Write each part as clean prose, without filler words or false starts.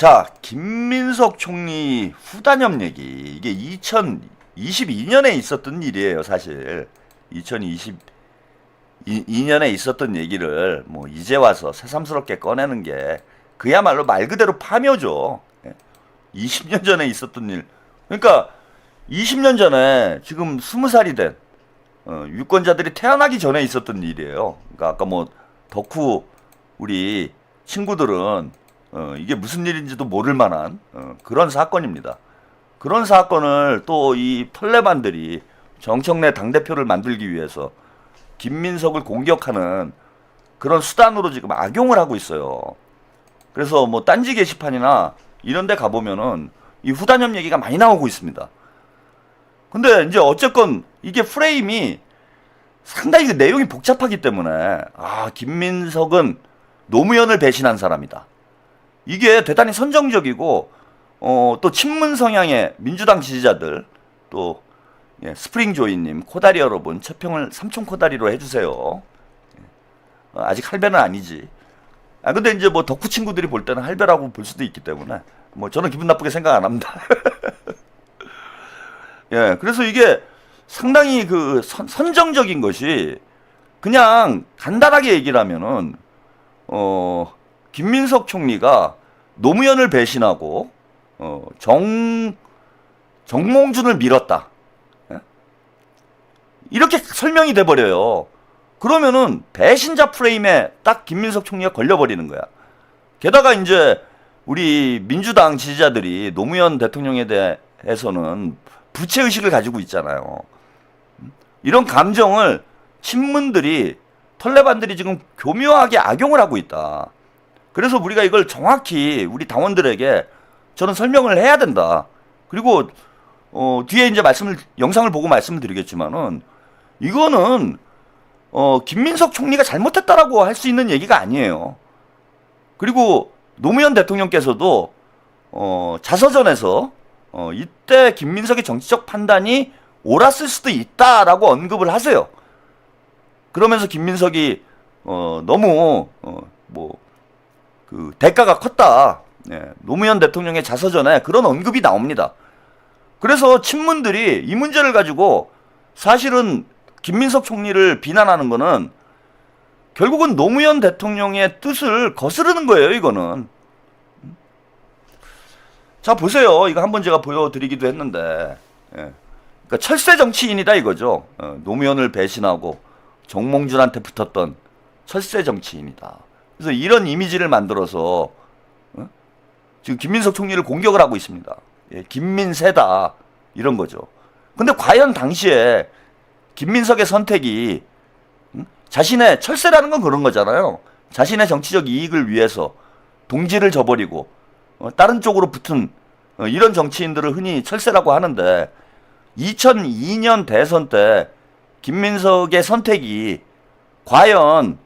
자, 김민석 총리 후단협 얘기. 이게 2022년에 있었던 일이에요, 사실. 2022년에 있었던 얘기를 뭐 이제 와서 새삼스럽게 꺼내는 게 그야말로 말 그대로 파묘죠. 20년 전에 있었던 일. 그러니까 20년 전에 지금 20살이 된 유권자들이 태어나기 전에 있었던 일이에요. 그러니까 아까 뭐 덕후 우리 친구들은 이게 무슨 일인지도 모를 만한 그런 사건입니다. 그런 사건을 또 이 털레반들이 정청래 당대표를 만들기 위해서 김민석을 공격하는 그런 수단으로 지금 악용을 하고 있어요. 그래서 뭐 딴지 게시판이나 이런 데 가보면은 이 후단협 얘기가 많이 나오고 있습니다. 근데 이제 어쨌건 이게 프레임이 상당히 그 내용이 복잡하기 때문에 김민석은 노무현을 배신한 사람이다. 이게 대단히 선정적이고 또 친문 성향의 민주당 지지자들 또 스프링조이님 코다리 여러분 채평을 삼촌 코다리로 해주세요. 아직 할배는 아니지. 근데 이제 뭐 덕후 친구들이 볼 때는 할배라고 볼 수도 있기 때문에 뭐 저는 기분 나쁘게 생각 안 합니다. 예, 그래서 이게 상당히 그 선정적인 것이 그냥 간단하게 얘기를 하면은 김민석 총리가 노무현을 배신하고 정몽준을 밀었다. 예? 이렇게 설명이 돼 버려요. 그러면은 배신자 프레임에 딱 김민석 총리가 걸려버리는 거야. 게다가 이제 우리 민주당 지지자들이 노무현 대통령에 대해서는 부채의식을 가지고 있잖아요. 이런 감정을 친문들이 털레반들이 지금 교묘하게 악용을 하고 있다. 그래서 우리가 이걸 정확히 우리 당원들에게 저는 설명을 해야 된다. 그리고 뒤에 이제 영상을 보고 말씀을 드리겠지만은 이거는 김민석 총리가 잘못했다라고 할 수 있는 얘기가 아니에요. 그리고 노무현 대통령께서도 자서전에서 이때 김민석의 정치적 판단이 옳았을 수도 있다라고 언급을 하세요. 그러면서 김민석이 너무 그 대가가 컸다. 노무현 대통령의 자서전에 그런 언급이 나옵니다. 그래서 친문들이 이 문제를 가지고 사실은 김민석 총리를 비난하는 거는 결국은 노무현 대통령의 뜻을 거스르는 거예요, 이거는. 자, 보세요. 이거 한번 제가 보여드리기도 했는데. 그러니까 철새 정치인이다 이거죠. 노무현을 배신하고 정몽준한테 붙었던 철새 정치인이다. 그래서 이런 이미지를 만들어서 지금 김민석 총리를 공격을 하고 있습니다. 김민세다 이런 거죠. 근데 과연 당시에 김민석의 선택이 자신의 철새라는 건 그런 거잖아요. 자신의 정치적 이익을 위해서 동지를 저버리고 다른 쪽으로 붙은 이런 정치인들을 흔히 철새라고 하는데 2002년 대선 때 김민석의 선택이 과연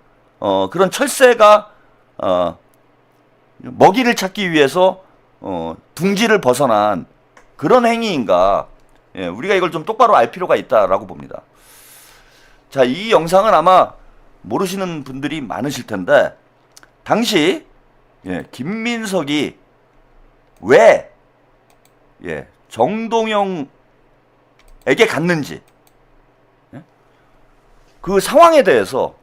그런 철새가 먹이를 찾기 위해서 둥지를 벗어난 그런 행위인가? 우리가 이걸 좀 똑바로 알 필요가 있다라고 봅니다. 자, 이 영상은 아마 모르시는 분들이 많으실 텐데 당시 김민석이 왜 정동영에게 갔는지 그 상황에 대해서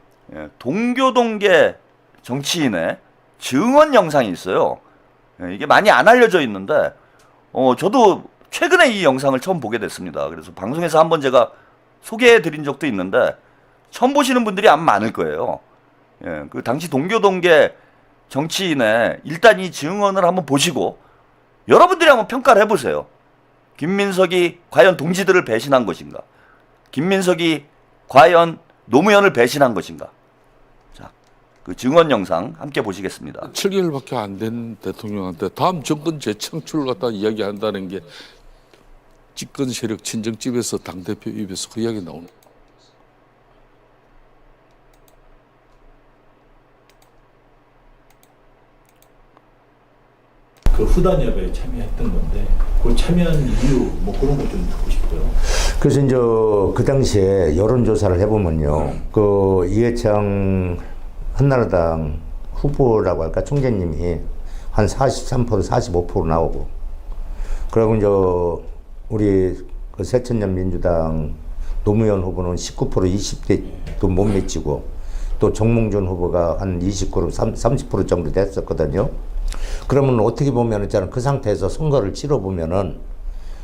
동교동계 정치인의 증언 영상이 있어요. 이게 많이 안 알려져 있는데 저도 최근에 이 영상을 처음 보게 됐습니다. 그래서 방송에서 한번 제가 소개해 드린 적도 있는데 처음 보시는 분들이 아마 많을 거예요. 그 당시 동교동계 정치인의 일단 이 증언을 한번 보시고 여러분들이 한번 평가를 해보세요. 김민석이 과연 동지들을 배신한 것인가? 김민석이 과연 노무현을 배신한 것인가? 자, 그 증언 영상 함께 보시겠습니다. 7개월밖에 안 된 대통령한테 다음 정권 재창출을 갖다 이야기한다는 게 집권 세력 친정집에서 당대표 입에서 그 이야기 나오는. 그 후단협에 참여했던 건데 그 참여한 이유 뭐 그런 거 좀 듣고 싶어요. 그래서 이제 그 당시에 여론조사를 해보면요, 그 이해창 한나라당 후보라고 할까 총재님이 한 43%, 45% 나오고. 그리고 이제 우리 그 새천년 민주당 노무현 후보는 19%, 20대도 못 미치고 또 정몽준 후보가 한 29%, 30% 정도 됐었거든요. 그러면 어떻게 보면 있잖아요. 그 상태에서 선거를 치러 보면은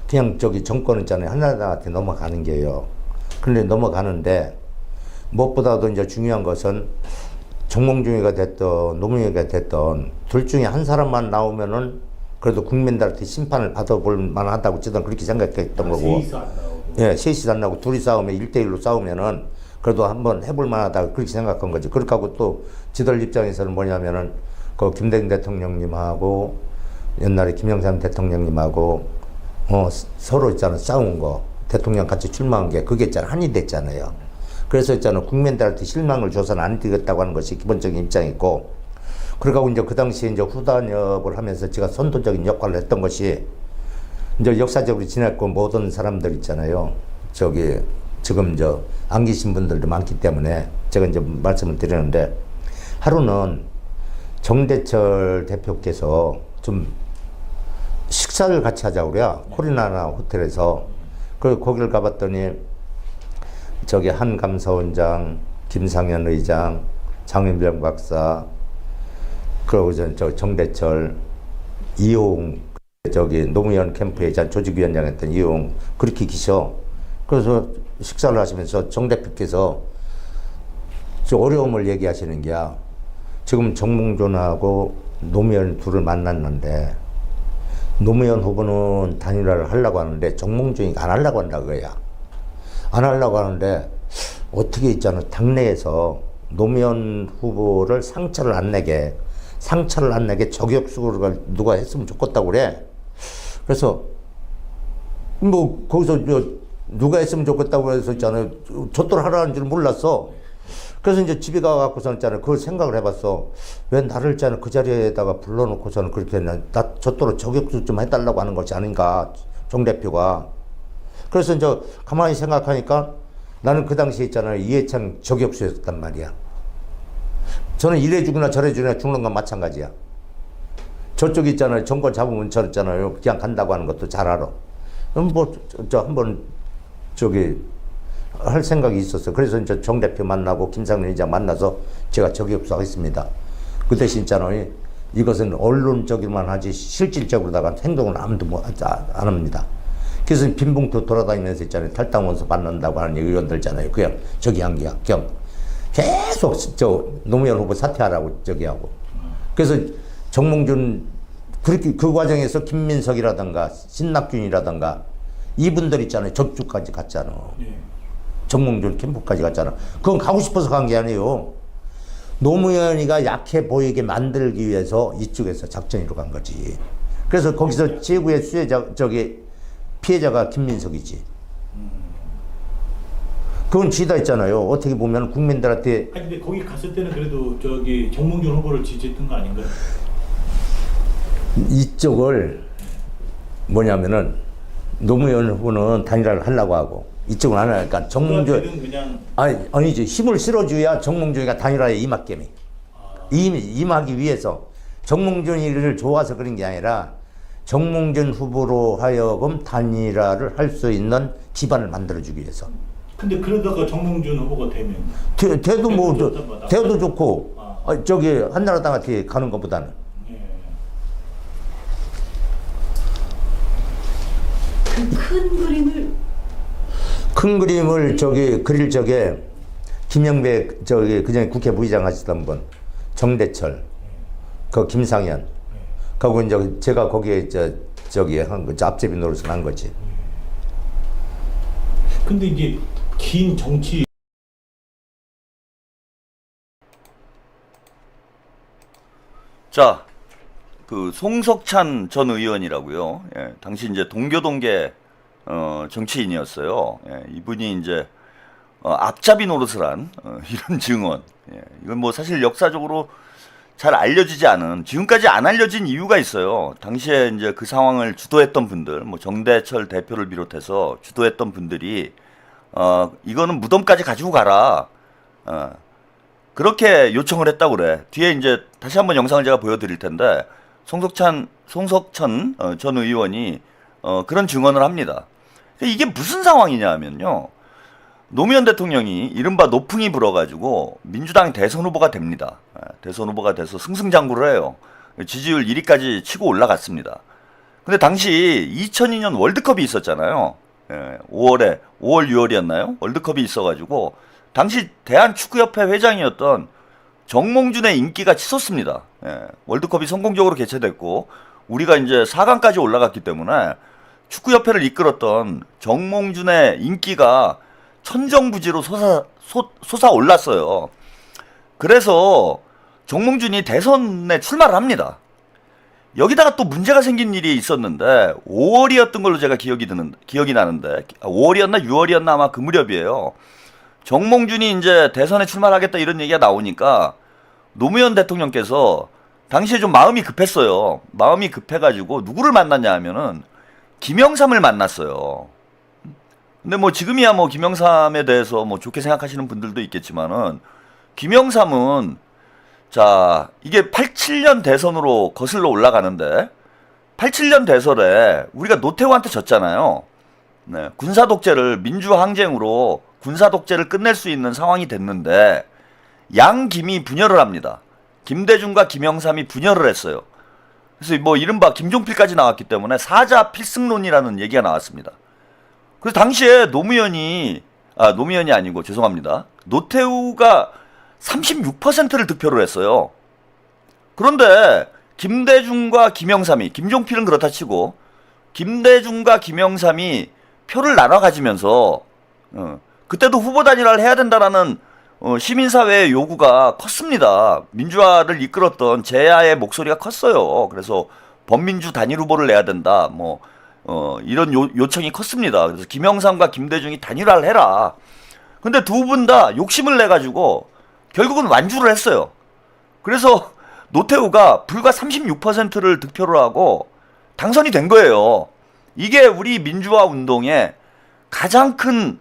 그냥 저기 정권은 있잖아요. 한나라당한테 넘어가는 게요. 그런데 넘어가는데 무엇보다도 이제 중요한 것은 정몽준이가 됐던 노무현이가 됐던 둘 중에 한 사람만 나오면은 그래도 국민들한테 심판을 받아볼 만하다고 저는 그렇게 생각했던 거고. 세이스 안 나오고. 예, 셋이 안 나고 둘이 싸우면 1대1로 싸우면은 그래도 한번 해볼 만하다 그렇게 생각한 거지. 그렇게 하고 또 지들 입장에서는 뭐냐면은 그 김대중 대통령님하고 옛날에 김영삼 대통령님하고 서로 있잖아 싸운 거 대통령 같이 출마한 게 그게 있잖아 한이 됐잖아요. 그래서 있잖아 국민들한테 실망을 줘서는 안 되겠다고 하는 것이 기본적인 입장이고 그러고 이제 그 당시에 이제 후단협을 하면서 제가 선도적인 역할을 했던 것이 이제 역사적으로 지냈고 모든 사람들 있잖아요. 저기 지금 안 계신 분들도 많기 때문에 제가 이제 말씀을 드리는데 하루는 정대철 대표께서 좀 식사를 같이 하자고 그래요. 코리나나 호텔에서. 그 거기를 가봤더니 저기 한감사원장, 김상현 의장, 장윤병 박사, 그리고 저 정대철, 이용 저기 노무현 캠프에 조직위원장 했던 이용 그렇게 계셔. 그래서 식사를 하시면서 정 대표께서 저 어려움을 얘기하시는 게야. 지금 정몽준하고 노무현 둘을 만났는데 노무현 후보는 단일화를 하려고 하는데 정몽준이 안 하려고 한다 그거야. 안 하려고 하는데 어떻게 있잖아 당내에서 노무현 후보를 상처를 안 내게 저격수를 누가 했으면 좋겠다고 그래. 그래서 뭐 거기서 누가 했으면 좋겠다고 해서 있잖아요. 저토록 하라는 줄 몰랐어. 그래서 이제 집에 가갖고서는 있잖아요. 그걸 생각을 해봤어. 왜 나를 있잖아요. 그 자리에다가 불러놓고서는 그렇게 나 저토록 저격수 좀 해달라고 하는 것이 아닌가. 정 대표가. 그래서 이제 가만히 생각하니까 나는 그 당시에 있잖아요. 이해창 저격수였단 말이야. 저는 이래 죽으나 저래 죽으나 죽는 건 마찬가지야. 저쪽 있잖아요. 정권 잡으면 저 있잖아요. 그냥 간다고 하는 것도 잘 알아. 그럼 한번 할 생각이 있었어. 그래서 이제 정 대표 만나고 김상현 의장 만나서 제가 저격수 하겠습니다. 그 대신 있잖아요. 이것은 언론적으로만 하지 실질적으로다가 행동은 아무도 안 합니다. 그래서 빈봉투 돌아다니면서 있잖아요. 탈당원서 받는다고 하는 의원들 있잖아요. 그냥 저기 한 게야. 그냥 계속 노무현 후보 사퇴하라고 저기 하고. 그래서 정몽준 그렇게 그 과정에서 김민석이라든가 신낙균이라든가 이분들 있잖아요. 저쪽까지 갔잖아. 정몽준 캠프까지 갔잖아. 그건 가고 싶어서 간 게 아니에요. 노무현이가 약해 보이게 만들기 위해서 이쪽에서 작전으로 간 거지. 그래서 거기서 최고의 피해자가 김민석이지. 그건 지다 있잖아요. 어떻게 보면 국민들한테. 아니 근데 거기 갔을 때는 그래도 저기 정몽준 후보를 지지했던 거 아닌가요? 이쪽을 뭐냐면은 노무현 후보는 단일화를 하려고 하고 이쪽은 안 하니까 정몽준 그냥 아니지 힘을 실어줘야 정몽준이가 단일화에 임하게미 임하기 위해서 정몽준이를 좋아서 그런 게 아니라 정몽준 후보로 하여금 단일화를 할 수 있는 기반을 만들어주기 위해서. 근데 그러다가 정몽준 후보가 되면 돼도 뭐 좋다마다. 돼도 좋고 저기 한나라당한테 가는 것보다는. 큰 그림을 저기 그릴 적에 김영배 저기 그전에 국회 부의장 하시던 분 정대철 그 김상현 그리고 이제 제가 거기에 저기 한 거 앞제비 노릇을 한 거지. 근데 이제 긴 정치 자, 그 송석찬 전 의원이라고요. 예, 당시 이제 동교동계 정치인이었어요. 예, 이분이 이제 앞잡이 노릇을 한 이런 증언. 예, 이건 뭐 사실 역사적으로 잘 알려지지 않은, 지금까지 안 알려진 이유가 있어요. 당시에 이제 그 상황을 주도했던 분들, 뭐 정대철 대표를 비롯해서 주도했던 분들이 이거는 무덤까지 가지고 가라. 그렇게 요청을 했다고 그래. 뒤에 이제 다시 한번 영상을 제가 보여드릴 텐데 송석천 전 의원이 그런 증언을 합니다. 이게 무슨 상황이냐 하면요. 노무현 대통령이 이른바 노풍이 불어가지고 민주당 대선 후보가 됩니다. 대선 후보가 돼서 승승장구를 해요. 지지율 1위까지 치고 올라갔습니다. 근데 당시 2002년 월드컵이 있었잖아요. 5월, 6월이었나요? 월드컵이 있어가지고 당시 대한축구협회 회장이었던 정몽준의 인기가 치솟습니다. 월드컵이 성공적으로 개최됐고 우리가 이제 4강까지 올라갔기 때문에 축구협회를 이끌었던 정몽준의 인기가 천정부지로 솟아올랐어요. 그래서 정몽준이 대선에 출마를 합니다. 여기다가 또 문제가 생긴 일이 있었는데 5월이었던 걸로 제가 기억이 나는데 5월이었나 6월이었나 아마 그 무렵이에요. 정몽준이 이제 대선에 출마하겠다 이런 얘기가 나오니까 노무현 대통령께서 당시에 좀 마음이 급했어요. 마음이 급해가지고 누구를 만났냐 하면은 김영삼을 만났어요. 근데 뭐 지금이야 뭐 김영삼에 대해서 뭐 좋게 생각하시는 분들도 있겠지만은 김영삼은 자 이게 87년 대선으로 거슬러 올라가는데 87년 대선에 우리가 노태우한테 졌잖아요. 네, 군사독재를 민주항쟁으로 군사독재를 끝낼 수 있는 상황이 됐는데 양김이 분열을 합니다. 김대중과 김영삼이 분열을 했어요. 그래서 뭐 이른바 김종필까지 나왔기 때문에 사자 필승론이라는 얘기가 나왔습니다. 그래서 당시에 노무현이 아니고 죄송합니다. 노태우가 36%를 득표를 했어요. 그런데 김대중과 김영삼이 김종필은 그렇다 치고 김대중과 김영삼이 표를 나눠 가지면서 그때도 후보 단일화를 해야 된다라는 시민사회의 요구가 컸습니다. 민주화를 이끌었던 제야의 목소리가 컸어요. 그래서 범민주 단일 후보를 내야 된다. 뭐 이런 요청이 컸습니다. 그래서 김영삼과 김대중이 단일화를 해라. 근데 두 분 다 욕심을 내 가지고 결국은 완주를 했어요. 그래서 노태우가 불과 36%를 득표를 하고 당선이 된 거예요. 이게 우리 민주화 운동의 가장 큰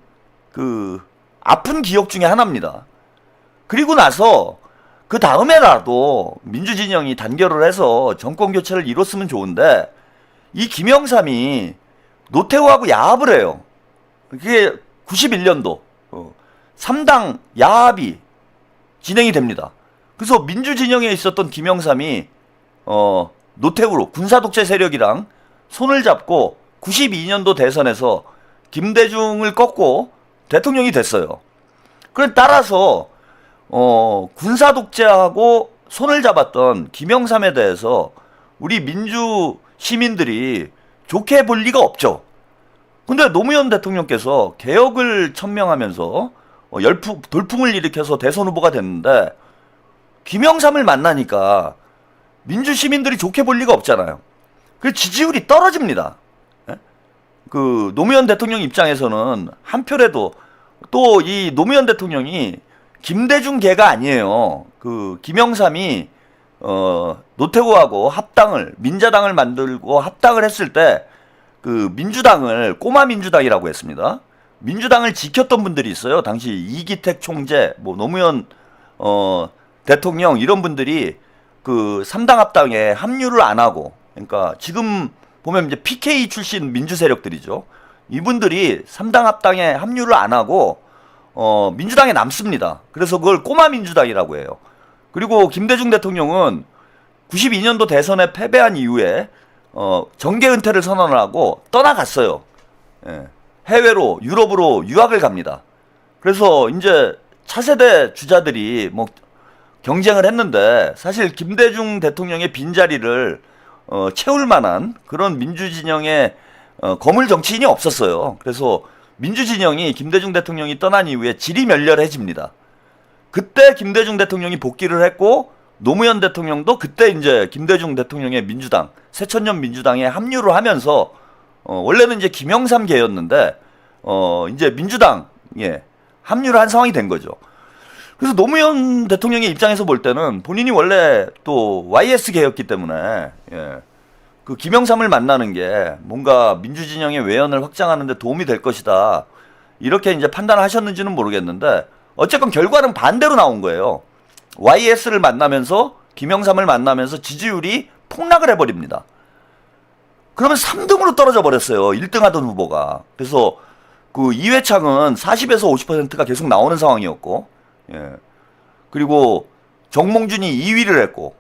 아픈 기억 중에 하나입니다. 그리고 나서 그 다음에라도 민주진영이 단결을 해서 정권 교체를 이뤘으면 좋은데 이 김영삼이 노태우하고 야합을 해요. 그게 91년도 3당 야합이 진행이 됩니다. 그래서 민주진영에 있었던 김영삼이 노태우로 군사독재 세력이랑 손을 잡고 92년도 대선에서 김대중을 꺾고 대통령이 됐어요. 그래 따라서 군사독재하고 손을 잡았던 김영삼에 대해서 우리 민주 시민들이 좋게 볼 리가 없죠. 근데 노무현 대통령께서 개혁을 천명하면서 돌풍을 일으켜서 대선 후보가 됐는데 김영삼을 만나니까 민주 시민들이 좋게 볼 리가 없잖아요. 그 지지율이 떨어집니다. 그 노무현 대통령 입장에서는 한 표라도 또 이 노무현 대통령이 김대중계가 아니에요. 그 김영삼이 노태우하고 민자당을 만들고 합당을 했을 때 그 민주당을 꼬마 민주당이라고 했습니다. 민주당을 지켰던 분들이 있어요. 당시 이기택 총재, 뭐 노무현 대통령 이런 분들이 그 3당 합당에 합류를 안 하고, 그러니까 지금 보면 이제 PK 출신 민주 세력들이죠. 이분들이 3당 합당에 합류를 안 하고 민주당에 남습니다. 그래서 그걸 꼬마 민주당이라고 해요. 그리고 김대중 대통령은 92년도 대선에 패배한 이후에 정계 은퇴를 선언을 하고 떠나갔어요. 예. 해외로 유럽으로 유학을 갑니다. 그래서 이제 차세대 주자들이 뭐 경쟁을 했는데 사실 김대중 대통령의 빈자리를 채울 만한 그런 민주진영의 거물 정치인이 없었어요. 그래서 민주진영이 김대중 대통령이 떠난 이후에 질이 멸렬해집니다. 그때 김대중 대통령이 복귀를 했고 노무현 대통령도 그때 이제 김대중 대통령의 민주당, 새천년 민주당에 합류를 하면서 원래는 이제 김영삼계였는데 이제 민주당에 합류를 한 상황이 된 거죠. 그래서 노무현 대통령의 입장에서 볼 때는 본인이 원래 또 YS계였기 때문에 그 김영삼을 만나는 게 뭔가 민주진영의 외연을 확장하는 데 도움이 될 것이다. 이렇게 이제 판단을 하셨는지는 모르겠는데 어쨌건 결과는 반대로 나온 거예요. YS를 만나면서 김영삼을 만나면서 지지율이 폭락을 해버립니다. 그러면 3등으로 떨어져 버렸어요. 1등 하던 후보가. 그래서 그 이회창은 40에서 50%가 계속 나오는 상황이었고, 예. 그리고 정몽준이 2위를 했고,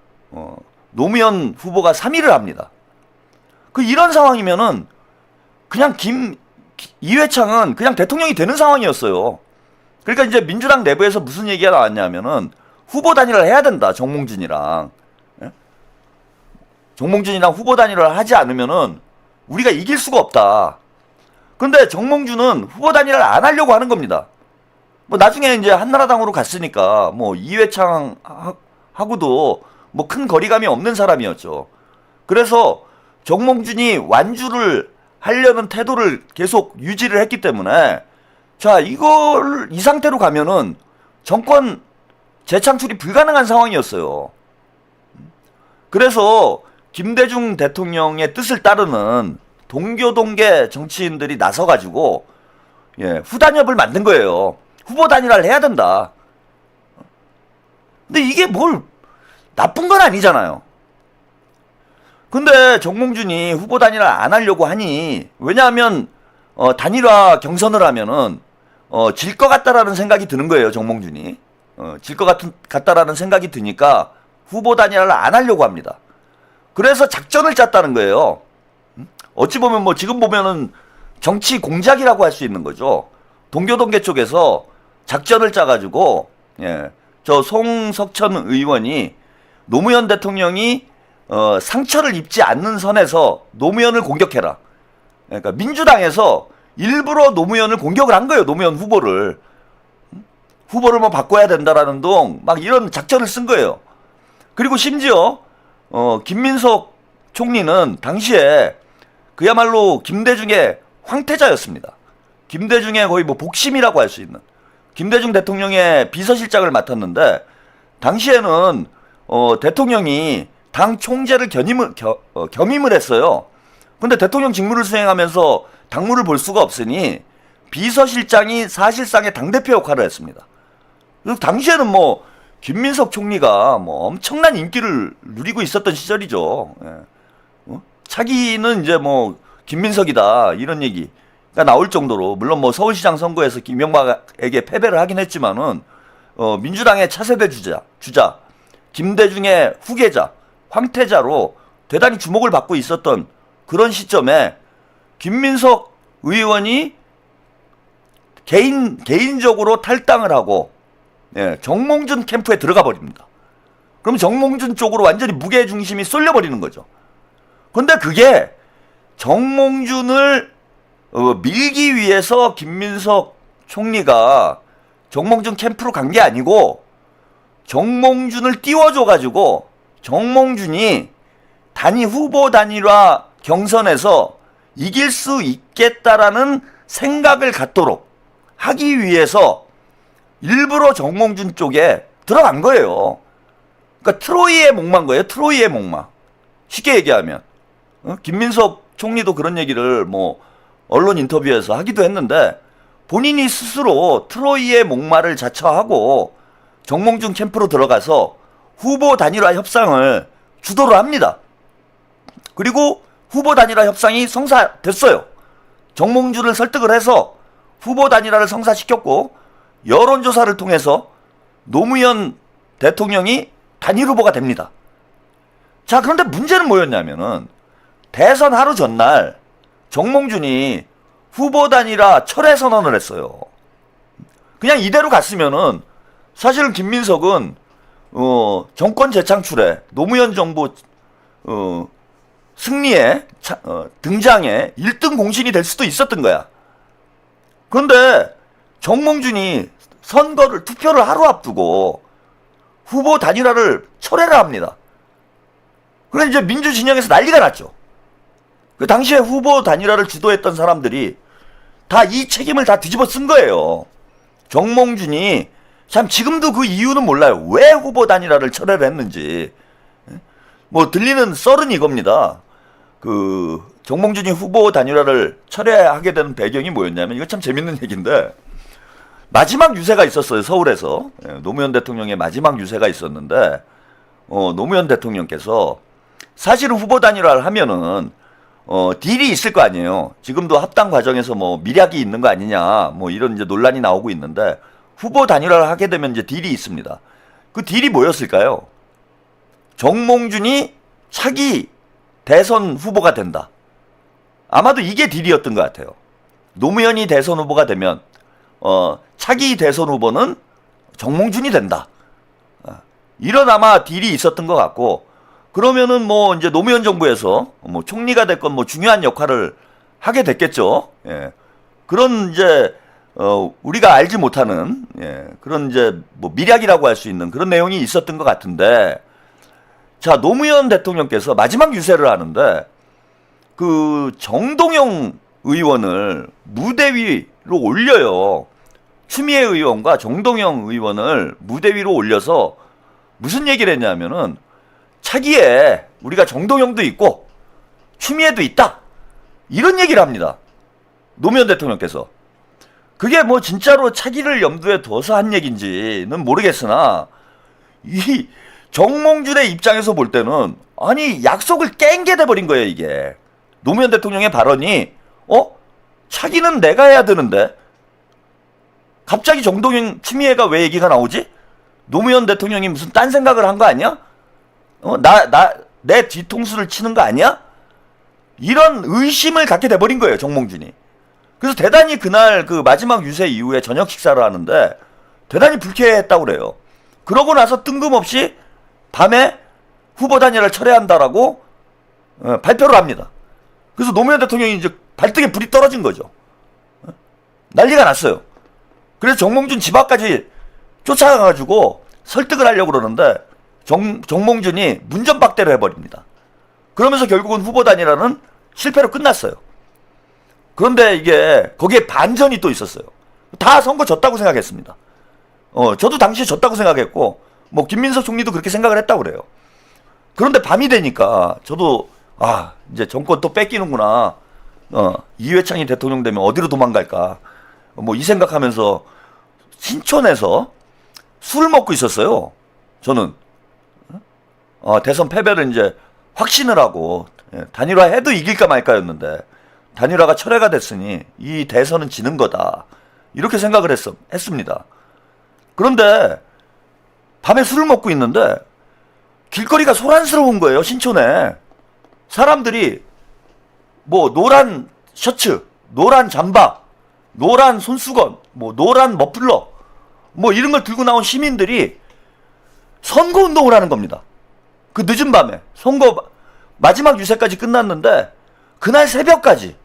노무현 후보가 3위를 합니다. 그 이런 상황이면은 그냥 이회창은 그냥 대통령이 되는 상황이었어요. 그러니까 이제 민주당 내부에서 무슨 얘기가 나왔냐면은 후보 단일화를 해야 된다. 정몽준이랑. 예? 정몽준이랑 후보 단일화를 하지 않으면은 우리가 이길 수가 없다. 근데 정몽준은 후보 단일화를 안 하려고 하는 겁니다. 뭐 나중에 이제 한나라당으로 갔으니까 뭐 이회창 하고도 뭐 큰 거리감이 없는 사람이었죠. 그래서 정몽준이 완주를 하려는 태도를 계속 유지를 했기 때문에 자, 이 상태로 가면은 정권 재창출이 불가능한 상황이었어요. 그래서 김대중 대통령의 뜻을 따르는 동교동계 정치인들이 나서가지고 후단협을 만든 거예요. 후보 단일화를 해야 된다. 근데 이게 뭘 나쁜 건 아니잖아요. 근데 정몽준이 후보 단일화 안 하려고 하니 왜냐하면 단일화 경선을 하면은 질 것 같다라는 생각이 드는 거예요. 정몽준이 질 것 같다라는 생각이 드니까 후보 단일화를 안 하려고 합니다. 그래서 작전을 짰다는 거예요. 어찌 보면 뭐 지금 보면은 정치 공작이라고 할 수 있는 거죠. 동교동계 쪽에서 작전을 짜가지고 저 송석천 의원이 노무현 대통령이 상처를 입지 않는 선에서 노무현을 공격해라. 그러니까 민주당에서 일부러 노무현을 공격을 한 거예요. 노무현 후보를 뭐 바꿔야 된다라는 둥 막 이런 작전을 쓴 거예요. 그리고 심지어 김민석 총리는 당시에 그야말로 김대중의 황태자였습니다. 김대중의 거의 뭐 복심이라고 할 수 있는 김대중 대통령의 비서실장을 맡았는데 당시에는 대통령이 당 총재를 겸임을 했어요. 근데 대통령 직무를 수행하면서 당무를 볼 수가 없으니 비서실장이 사실상의 당대표 역할을 했습니다. 그래서 당시에는 뭐 김민석 총리가 뭐 엄청난 인기를 누리고 있었던 시절이죠. 차기는 이제 뭐 김민석이다 이런 얘기가 나올 정도로 물론 뭐 서울시장 선거에서 김영박에게 패배를 하긴 했지만은 민주당의 차세대 주자 김대중의 후계자 황태자로 대단히 주목을 받고 있었던 그런 시점에 김민석 의원이 개인적으로 탈당을 하고 정몽준 캠프에 들어가 버립니다. 그럼 정몽준 쪽으로 완전히 무게 중심이 쏠려 버리는 거죠. 근데 그게 정몽준을 밀기 위해서 김민석 총리가 정몽준 캠프로 간 게 아니고 정몽준을 띄워줘가지고 정몽준이 후보 단일화 경선에서 이길 수 있겠다라는 생각을 갖도록 하기 위해서 일부러 정몽준 쪽에 들어간 거예요. 그러니까 트로이의 목마인 거예요. 트로이의 목마. 쉽게 얘기하면 김민석 총리도 그런 얘기를 뭐 언론 인터뷰에서 하기도 했는데 본인이 스스로 트로이의 목마를 자처하고 정몽준 캠프로 들어가서 후보 단일화 협상을 주도를 합니다. 그리고 후보 단일화 협상이 성사됐어요. 정몽준을 설득을 해서 후보 단일화를 성사시켰고 여론조사를 통해서 노무현 대통령이 단일 후보가 됩니다. 자, 그런데 문제는 뭐였냐면은 대선 하루 전날 정몽준이 후보 단일화 철회 선언을 했어요. 그냥 이대로 갔으면은 사실은 김민석은 정권 재창출에 노무현 정부 승리에 등장에 1등 공신이 될 수도 있었던 거야. 그런데 정몽준이 투표를 하루 앞두고 후보 단일화를 철회를 합니다. 그래서 이제 민주 진영에서 난리가 났죠. 그 당시에 후보 단일화를 주도했던 사람들이 다 이 책임을 다 뒤집어 쓴 거예요. 정몽준이 참 지금도 그 이유는 몰라요. 왜 후보 단일화를 철회를 했는지. 뭐 들리는 썰은 이겁니다. 그 정몽준이 후보 단일화를 철회하게 되는 배경이 뭐였냐면 이거 참 재밌는 얘기인데 마지막 유세가 있었어요. 서울에서 노무현 대통령의 마지막 유세가 있었는데 노무현 대통령께서 사실은 후보 단일화를 하면은 딜이 있을 거 아니에요. 지금도 합당 과정에서 뭐 밀약이 있는 거 아니냐 뭐 이런 이제 논란이 나오고 있는데 후보 단일화를 하게 되면 이제 딜이 있습니다. 그 딜이 뭐였을까요? 정몽준이 차기 대선 후보가 된다. 아마도 이게 딜이었던 것 같아요. 노무현이 대선 후보가 되면 차기 대선 후보는 정몽준이 된다. 이런 아마 딜이 있었던 것 같고, 그러면은 뭐 이제 노무현 정부에서 뭐 총리가 됐건 뭐 중요한 역할을 하게 됐겠죠. 예. 그런 이제 우리가 알지 못하는 그런 이제 뭐 밀약이라고 할 수 있는 그런 내용이 있었던 것 같은데, 자, 노무현 대통령께서 마지막 유세를 하는데 그 정동영 의원을 무대 위로 올려요. 추미애 의원과 정동영 의원을 무대 위로 올려서 무슨 얘기를 했냐면은 차기에 우리가 정동영도 있고 추미애도 있다. 이런 얘기를 합니다. 노무현 대통령께서. 그게 뭐 진짜로 차기를 염두에 둬서 한 얘기인지는 모르겠으나 이 정몽준의 입장에서 볼 때는 아니 약속을 깬 게 돼버린 거예요 이게. 노무현 대통령의 발언이 차기는 내가 해야 되는데 갑자기 정동영 추미애가 왜 얘기가 나오지? 노무현 대통령이 무슨 딴 생각을 한 거 아니야? 내 뒤통수를 치는 거 아니야? 이런 의심을 갖게 돼버린 거예요 정몽준이. 그래서 대단히 그날 그 마지막 유세 이후에 저녁 식사를 하는데 대단히 불쾌했다고 그래요. 그러고 나서 뜬금없이 밤에 후보 단일화를 철회한다라고 발표를 합니다. 그래서 노무현 대통령이 이제 발등에 불이 떨어진 거죠. 난리가 났어요. 그래서 정몽준 집 앞까지 쫓아가가지고 설득을 하려고 그러는데 정몽준이 문전박대를 해버립니다. 그러면서 결국은 후보 단일화는 실패로 끝났어요. 그런데 이게 거기에 반전이 또 있었어요. 다 선거 졌다고 생각했습니다. 저도 당시에 졌다고 생각했고 뭐 김민석 총리도 그렇게 생각을 했다고 그래요. 그런데 밤이 되니까 저도 이제 정권 또 뺏기는구나. 이회창이 대통령 되면 어디로 도망갈까. 뭐 이 생각하면서 신촌에서 술을 먹고 있었어요. 저는 대선 패배를 이제 확신을 하고 단일화 해도 이길까 말까였는데 단일화가 철회가 됐으니 이 대선은 지는 거다. 이렇게 생각을 했습니다. 그런데 밤에 술을 먹고 있는데 길거리가 소란스러운 거예요. 신촌에. 사람들이 뭐 노란 셔츠, 노란 잠바, 노란 손수건, 뭐 노란 머플러 뭐 이런 걸 들고 나온 시민들이 선거운동을 하는 겁니다. 그 늦은 밤에 선거 마지막 유세까지 끝났는데 그날 새벽까지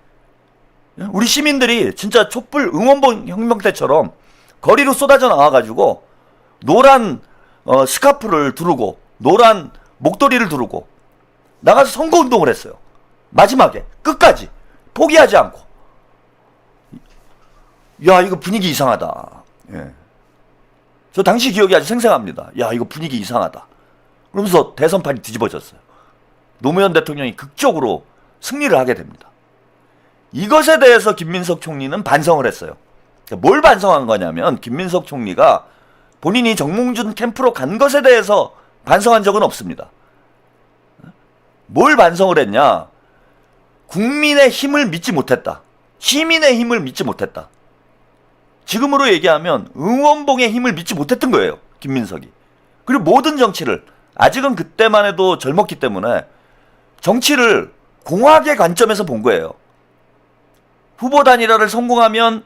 우리 시민들이 진짜 촛불 응원봉 혁명 때처럼 거리로 쏟아져 나와가지고 노란 스카프를 두르고 노란 목도리를 두르고 나가서 선거운동을 했어요. 마지막에 끝까지 포기하지 않고. 야, 이거 분위기 이상하다. 예. 저 당시 기억이 아주 생생합니다. 야, 이거 분위기 이상하다. 그러면서 대선판이 뒤집어졌어요. 노무현 대통령이 극적으로 승리를 하게 됩니다. 이것에 대해서 김민석 총리는 반성을 했어요. 뭘 반성한 거냐면 김민석 총리가 본인이 정몽준 캠프로 간 것에 대해서 반성한 적은 없습니다. 뭘 반성을 했냐? 국민의 힘을 믿지 못했다. 시민의 힘을 믿지 못했다. 지금으로 얘기하면 응원봉의 힘을 믿지 못했던 거예요. 김민석이. 그리고 모든 정치를 아직은 그때만 해도 젊었기 때문에 정치를 공학의 관점에서 본 거예요. 후보 단일화를 성공하면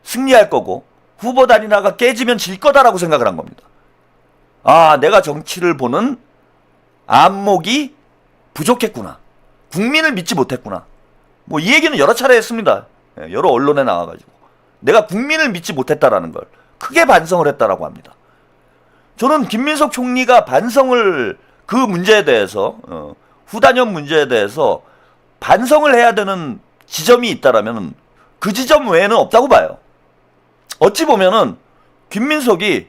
승리할 거고 후보 단일화가 깨지면 질 거다라고 생각을 한 겁니다. 내가 정치를 보는 안목이 부족했구나. 국민을 믿지 못했구나. 뭐 이 얘기는 여러 차례 했습니다. 여러 언론에 나와가지고. 내가 국민을 믿지 못했다라는 걸 크게 반성을 했다라고 합니다. 저는 김민석 총리가 반성을 그 문제에 대해서 후단협 문제에 대해서 반성을 해야 되는 지점이 있다라면 그 지점 외에는 없다고 봐요. 어찌 보면은 김민석이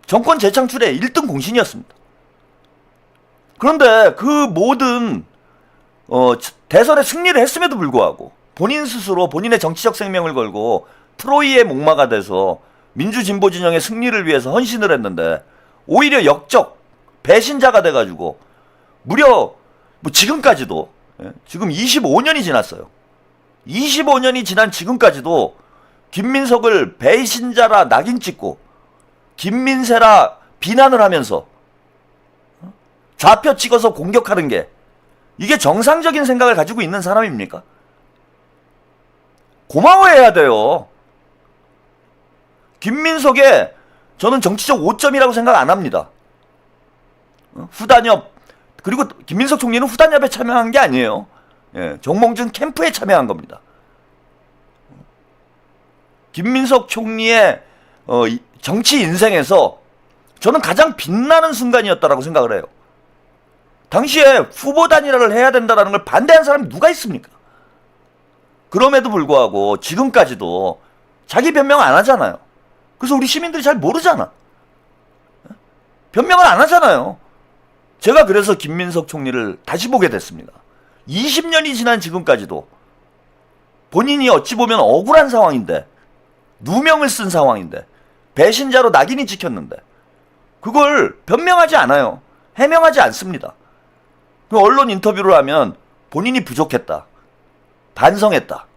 정권 재창출의 1등 공신이었습니다. 그런데 그 모든 대선에 승리를 했음에도 불구하고 본인 스스로 본인의 정치적 생명을 걸고 트로이의 목마가 돼서 민주진보 진영의 승리를 위해서 헌신을 했는데 오히려 역적 배신자가 돼가지고 무려 뭐 지금까지도 지금 25년이 지났어요. 25년이 지난 지금까지도 김민석을 배신자라 낙인 찍고 김민세라 비난을 하면서 좌표 찍어서 공격하는 게 이게 정상적인 생각을 가지고 있는 사람입니까? 고마워해야 돼요. 김민석의 저는 정치적 오점이라고 생각 안 합니다. 후단협, 그리고 김민석 총리는 후단협에 참여한 게 아니에요. 정몽준 캠프에 참여한 겁니다. 김민석 총리의 정치 인생에서 저는 가장 빛나는 순간이었다라고 생각을 해요. 당시에 후보 단일화를 해야 된다는 걸 반대한 사람이 누가 있습니까? 그럼에도 불구하고 지금까지도 자기 변명 안 하잖아요. 그래서 우리 시민들이 잘 모르잖아. 변명을 안 하잖아요. 제가 그래서 김민석 총리를 다시 보게 됐습니다. 20년이 지난 지금까지도 본인이 어찌 보면 억울한 상황인데, 누명을 쓴 상황인데, 배신자로 낙인이 찍혔는데 그걸 변명하지 않아요. 해명하지 않습니다. 그 언론 인터뷰를 하면 본인이 부족했다, 반성했다.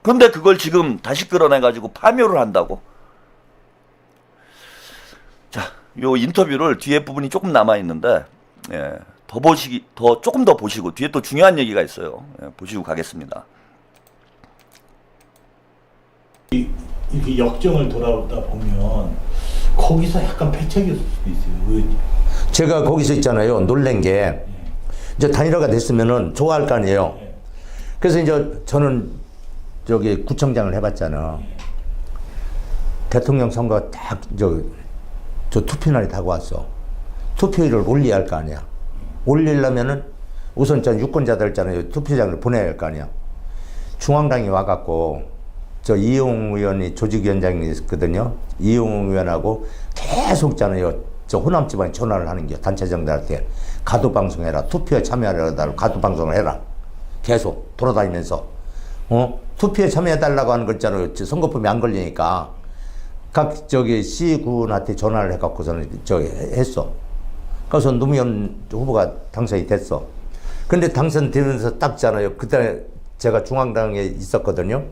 그런데 그걸 지금 다시 끌어내가지고 파묘를 한다고? 자, 요 인터뷰를 뒤에 부분이 조금 남아있는데, 조금 더 보시고, 뒤에 또 중요한 얘기가 있어요. 보시고 가겠습니다. 이렇게 역정을 돌아오다 보면 거기서 약간 패착이었을 수도 있어요. 제가 거기서 있잖아요. 놀란 게 이제 단일화가 됐으면은 좋아할 거 아니에요. 그래서 이제 저는 저기 구청장을 해봤잖아. 대통령 선거 딱 저 투표날이 다가왔어. 투표율을 올려야 할 거 아니야. 올리려면은 우선 전 유권자들 있잖아요. 투표장을 보내야 할 거 아니야. 중앙당이 와갖고 저 이용 의원이 조직위원장이 있거든요. 이용 의원하고 계속 있잖아요. 저 호남 지방에 전화를 하는 게 단체장들한테 가두 방송해라. 투표에 참여하려고 가두 방송을 해라. 계속 돌아다니면서 투표에 참여해달라고 하는 거 있잖아요. 선거법이 안 걸리니까 각 저기 시군한테 전화를 해갖고서는 했어. 그래서 노무현 후보가 당선이 됐어. 근데 당선되면서 딱 잖아요. 그때 제가 중앙당에 있었거든요.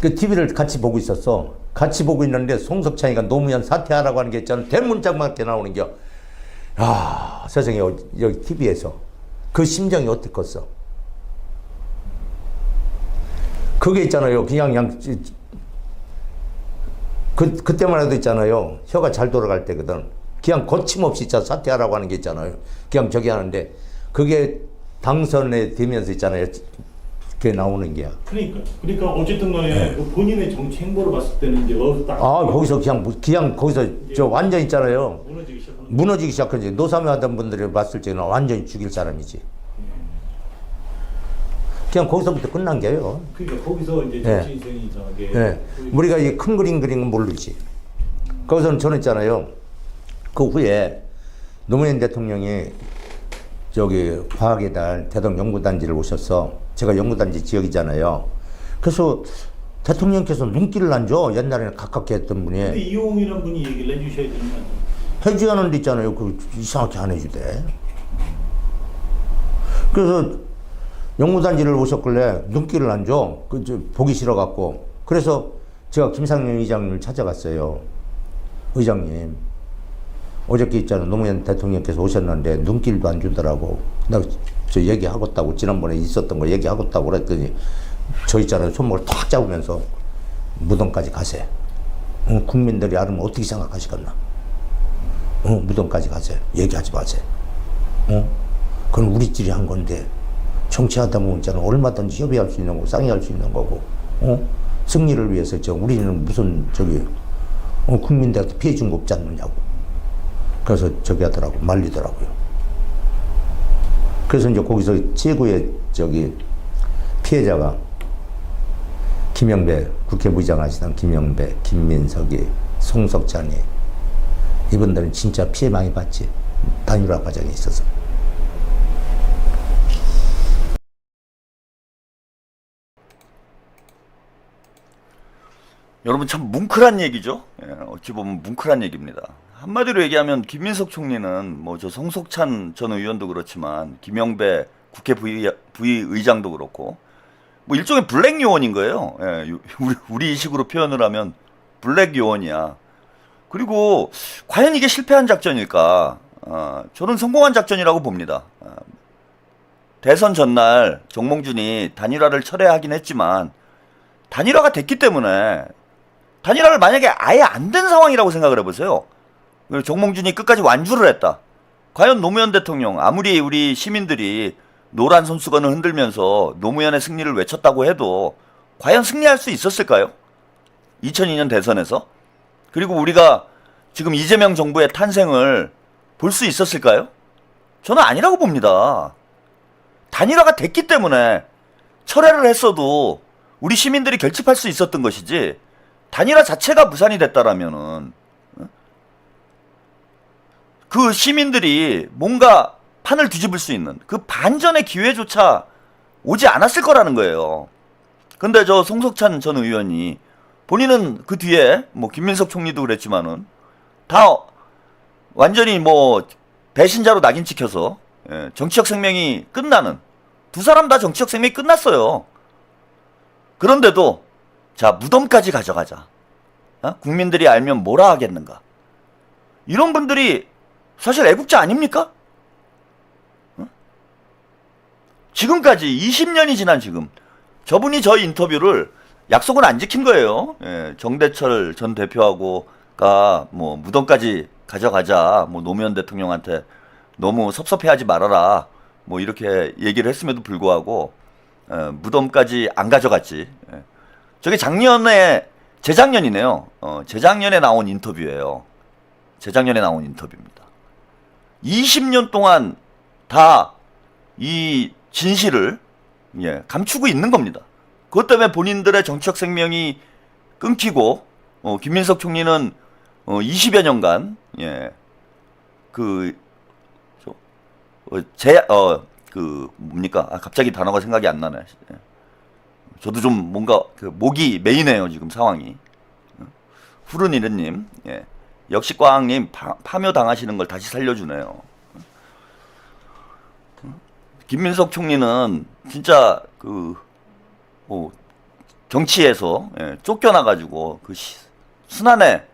그 TV를 같이 보고 있었어. 같이 보고 있는데 송석찬이가 노무현 사퇴하라고 하는 게 있잖아. 대문짝맞게 나오는 게. 야, 세상에 여기 TV에서. 그 심정이 어땠겠어? 그게 있잖아요. 그냥 그때만 해도 있잖아요. 혀가 잘 돌아갈 때거든. 그냥 거침없이 있잖아. 사퇴하라고 하는 게 있잖아요. 그냥 저기 하는데 그게 당선에 되면서 있잖아요. 그게 나오는 게야. 그러니까 어쨌든 간에 그 본인의 정치 행보를 봤을 때는 이제 딱 거기서 그냥 거기서 저 완전 있잖아요. 무너지기 시작하지. 노사매하던 분들이 봤을 때는 완전히 죽일 사람이지. 그냥 거기서부터 끝난 게요. 그러니까 거기서 이제 정치 인생이 이상하게. 우리가 이 큰 그림 그리는 건 모르지. 거기서는 저는 있잖아요. 그 후에 노무현 대통령이 저기 과학의 달 대덕 연구단지를 오셔서 제가 연구단지 지역이잖아요. 그래서 대통령께서 눈길을 안 줘. 옛날에는 가깝게 했던 분이. 근데 이용이라는 분이 얘기를 해주셔야 되는 거 아니에요? 해줘야 하는 데 있잖아요. 그 이상하게 안 해주대. 그래서 연구단지를 오셨길래 눈길을 안 줘. 보기 싫어갖고. 그래서 제가 김상현 의장님을 찾아갔어요. 의장님, 어저께 있잖아. 노무현 대통령께서 오셨는데 눈길도 안 주더라고. 나 저 얘기하겠다고, 지난번에 있었던 거 얘기하겠다고 그랬더니 저 있잖아요. 손목을 탁 잡으면서 무덤까지 가세요. 국민들이 알으면 어떻게 생각하시겠나? 무덤까지 가세요. 얘기하지 마세요. 그건 우리끼리 한 건데 정치하다 보면 있잖아. 얼마든지 협의할 수 있는 거고 상의할 수 있는 거고 승리를 위해서 우리는 무슨 국민들한테 피해 준 거 없지 않느냐고. 그래서 저기 하더라고. 말리더라고요. 그래서 이제 거기서 최고의 피해자가 김영배, 국회부의장 하시던 김영배, 김민석이, 송석찬이, 이분들은 진짜 피해 많이 봤지. 단일화 과정에 있어서. 여러분 참 뭉클한 얘기죠. 어찌 보면 뭉클한 얘기입니다. 한마디로 얘기하면 김민석 총리는 뭐 저 송석찬 전 의원도 그렇지만 김영배 국회 부의장도 그렇고 뭐 일종의 블랙 요원인 거예요. 예, 우리 식으로 표현을 하면 블랙 요원이야. 그리고 과연 이게 실패한 작전일까? 저는 성공한 작전이라고 봅니다. 대선 전날 정몽준이 단일화를 철회하긴 했지만 단일화가 됐기 때문에 단일화를 만약에 아예 안 된 상황이라고 생각을 해보세요. 정몽준이 끝까지 완주를 했다. 과연 노무현 대통령 아무리 우리 시민들이 노란 손수건을 흔들면서 노무현의 승리를 외쳤다고 해도 과연 승리할 수 있었을까요? 2002년 대선에서? 그리고 우리가 지금 이재명 정부의 탄생을 볼 수 있었을까요? 저는 아니라고 봅니다. 단일화가 됐기 때문에 철회를 했어도 우리 시민들이 결집할 수 있었던 것이지 단일화 자체가 무산이 됐다라면은 그 시민들이 뭔가 판을 뒤집을 수 있는 그 반전의 기회조차 오지 않았을 거라는 거예요. 근데 저 송석찬 전 의원이 본인은 그 뒤에 뭐 김민석 총리도 그랬지만은 다 완전히 뭐 배신자로 낙인 찍혀서 정치적 생명이 끝나는 두 사람 다 정치적 생명이 끝났어요. 그런데도 자 무덤까지 가져가자. 국민들이 알면 뭐라 하겠는가. 이런 분들이 사실 애국자 아닙니까? 지금까지 20년이 지난 지금 저분이 저 인터뷰를 약속은 안 지킨 거예요. 정대철 전 대표하고가 뭐 무덤까지 가져가자. 뭐 노무현 대통령한테 너무 섭섭해하지 말아라. 뭐 이렇게 얘기를 했음에도 불구하고 무덤까지 안 가져갔지. 저게 재작년이네요. 재작년에 나온 인터뷰예요. 재작년에 나온 인터뷰입니다. 20년 동안 다 이 진실을 감추고 있는 겁니다. 그것 때문에 본인들의 정치적 생명이 끊기고 김민석 총리는 20여 년간 갑자기 단어가 생각이 안 나네. 저도 좀 뭔가 목이 메이네요 지금 상황이. 푸른이르님, 역시 꽝님 파묘 당하시는 걸 다시 살려주네요. 김민석 총리는 진짜 정치에서 쫓겨나가지고 그 순환의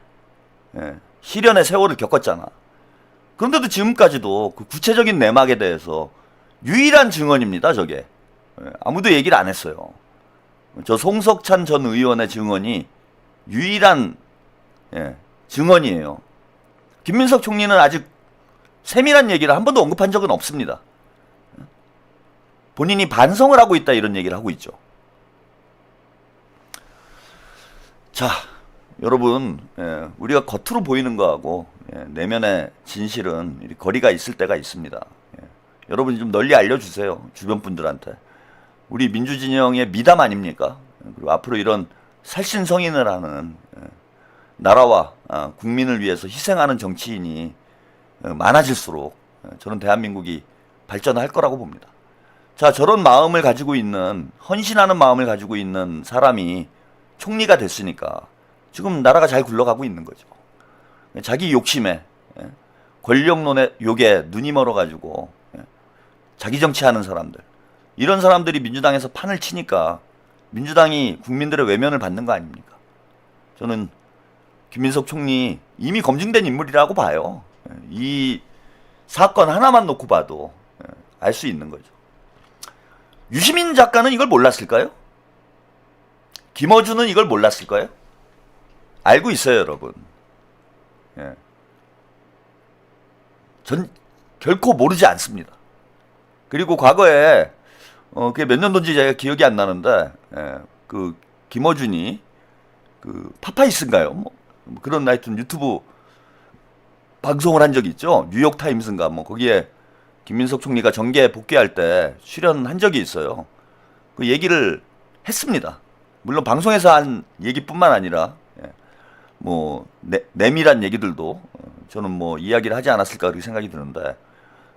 시련의 세월을 겪었잖아. 그런데도 지금까지도 그 구체적인 내막에 대해서 유일한 증언입니다. 저게 아무도 얘기를 안 했어요. 저 송석찬 전 의원의 증언이 유일한 증언이에요. 김민석 총리는 아직 세밀한 얘기를 한 번도 언급한 적은 없습니다. 본인이 반성을 하고 있다 이런 얘기를 하고 있죠. 자, 여러분, 우리가 겉으로 보이는 거하고 내면의 진실은 거리가 있을 때가 있습니다. 여러분이 좀 널리 알려주세요. 주변 분들한테. 우리 민주진영의 미담 아닙니까? 그리고 앞으로 이런 살신성인을 하는 나라와 국민을 위해서 희생하는 정치인이 많아질수록 저는 대한민국이 발전할 거라고 봅니다. 자, 저런 마음을 가지고 있는, 헌신하는 마음을 가지고 있는 사람이 총리가 됐으니까 지금 나라가 잘 굴러가고 있는 거죠. 자기 욕심에, 권력론의 욕에 눈이 멀어가지고 자기 정치하는 사람들, 이런 사람들이 민주당에서 판을 치니까 민주당이 국민들의 외면을 받는 거 아닙니까? 저는 김민석 총리 이미 검증된 인물이라고 봐요. 이 사건 하나만 놓고 봐도 알 수 있는 거죠. 유시민 작가는 이걸 몰랐을까요? 김어준은 이걸 몰랐을까요? 알고 있어요, 여러분. 전 결코 모르지 않습니다. 그리고 과거에 그게 몇 년도인지 제가 기억이 안 나는데 그 김어준이 그 파파이스인가요? 뭐 그런 하여튼 유튜브 방송을 한 적이 있죠. 뉴욕 타임스인가 뭐 거기에 김민석 총리가 정계 복귀할 때 출연한 적이 있어요. 그 얘기를 했습니다. 물론 방송에서 한 얘기뿐만 아니라 뭐 내밀한 얘기들도 저는 뭐 이야기를 하지 않았을까 그렇게 생각이 드는데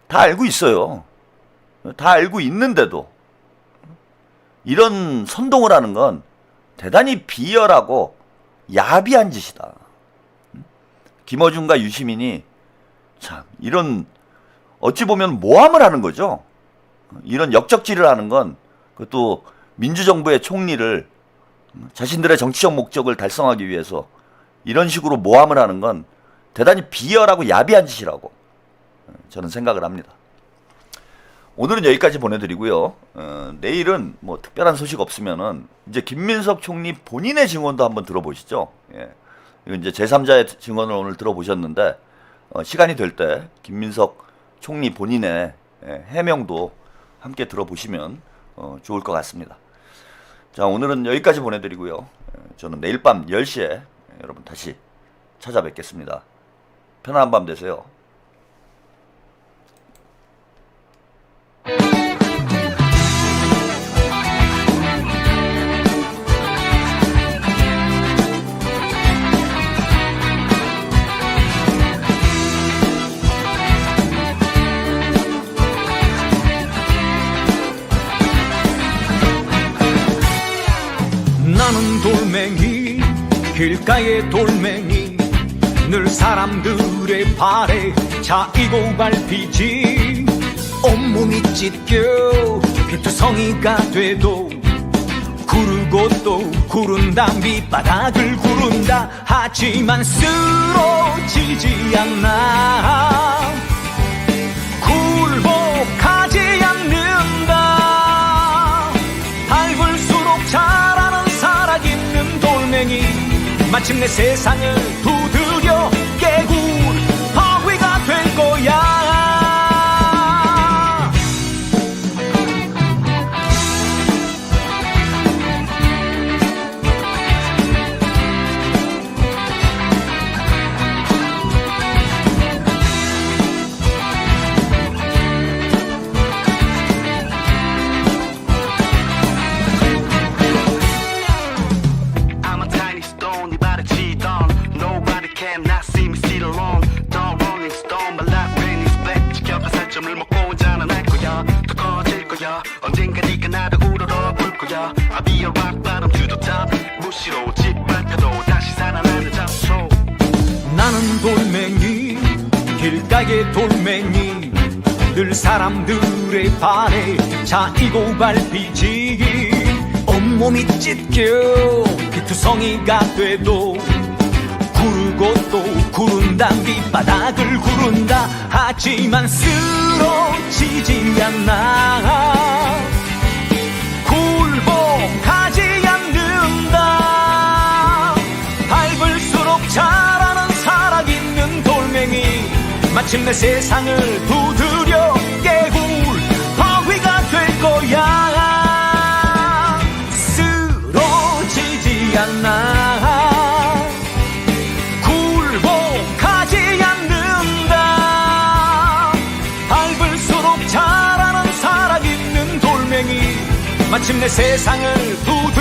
다 알고 있어요. 다 알고 있는데도 이런 선동을 하는 건 대단히 비열하고 야비한 짓이다. 김어준과 유시민이 참 이런 어찌 보면 모함을 하는 거죠. 이런 역적질을 하는 건 그것도 민주정부의 총리를 자신들의 정치적 목적을 달성하기 위해서 이런 식으로 모함을 하는 건 대단히 비열하고 야비한 짓이라고 저는 생각을 합니다. 오늘은 여기까지 보내드리고요. 내일은 뭐 특별한 소식 없으면은 이제 김민석 총리 본인의 증언도 한번 들어보시죠. 예. 이건 이제 제3자의 증언을 오늘 들어보셨는데 시간이 될 때 김민석 총리 본인의 해명도 함께 들어보시면 좋을 것 같습니다. 자, 오늘은 여기까지 보내드리고요. 저는 내일 밤 10시에 여러분 다시 찾아뵙겠습니다. 편안한 밤 되세요. 나는 돌멩이 길가의 돌멩이 늘 사람들의 발에 차이고 밟히지 온몸이 찢겨 피투성이가 돼도 구르고 또 구른다 밑바닥을 구른다 하지만 쓰러지지 않나 굴복하지 않는다 밟을수록 자라는 살아있는 돌멩이 마침내 세상을 두드려 깨고 바위가 될 거야 언젠가 네가 나를 우러러 볼 거야 I'll be a rock bottom to the top 무시로 짓밟혀도 다시 살아나는 장소 나는 돌멩이 길가의 돌멩이 늘 사람들의 발에 차이고 밟히지 온몸이 찢겨 피투성이가 돼도 구르고 또 구른다 밑바닥을 구른다 하지만 쓰러지지 않나 굴복하지 않는다 밟을수록 자라는 살아있는 돌멩이 마침내 세상을 두드려 깨고 바위가 될 거야 쓰러지지 않나 마침내 세상을 두드려